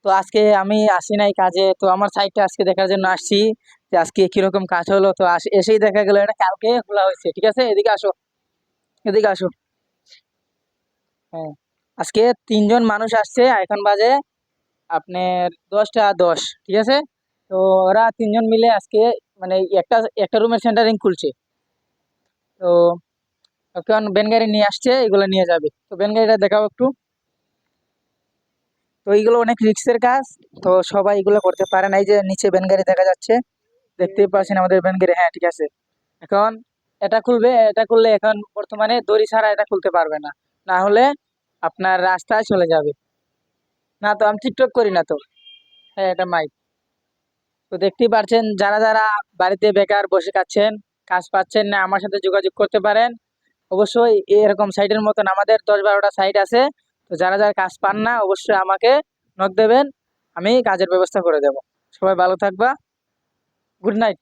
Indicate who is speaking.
Speaker 1: তো আজকে আমি আসি নাই কাজে, তো আমার সাইটটা আজকে দেখার জন্য আসছি যে আজকে কিরকম কাজ হলো। তো এসেই দেখা গেল এটা কালকে খোলা হয়েছে। ঠিক আছে, এদিকে আসো, এদিকে আসো। হ্যাঁ, আজকে 3জন মানুষ আসছে, এখন বাজে আপনার 10টা 10। ঠিক আছে, তো ওরা 3জন মিলে আজকে মানে একটা একটা রুমের সেন্টারিং খুলছে। তো এখন ভ্যান গাড়ি নিয়ে আসছে, এগুলো নিয়ে যাবে। তো ভ্যান গাড়িটা দেখাও একটু। তো এইগুলো অনেক রিস্কের কাজ, তো সবাই এগুলো করতে পারে না। এই যে নিচে ভ্যান গাড়ি দেখা যাচ্ছে, দেখতেই পাচ্ছেন আমাদের ভ্যান গাড়ি। হ্যাঁ ঠিক আছে, এখন এটা খুলবে। এটা খুললে এখন বর্তমানে দড়ি ছাড়া এটা খুলতে পারবে না, না হলে আপনার রাস্তায় চলে যাবে। না তো আমি টিকটক করি না তো। হ্যাঁ, এটা মাইক। তো দেখতেই পাচ্ছেন, যারা যারা বাড়িতে বেকার বসে খাচ্ছেন, কাজ পাচ্ছেন না, আমার সাথে যোগাযোগ করতে পারেন। অবশ্যই এরকম সাইটের মতন আমাদের 10-12টা সাইট আছে। তো যারা যারা কাজ পান না, অবশ্যই আমাকে নক দেবেন, আমি কাজের ব্যবস্থা করে দেব। সবাই ভালো থাকবা। Good night.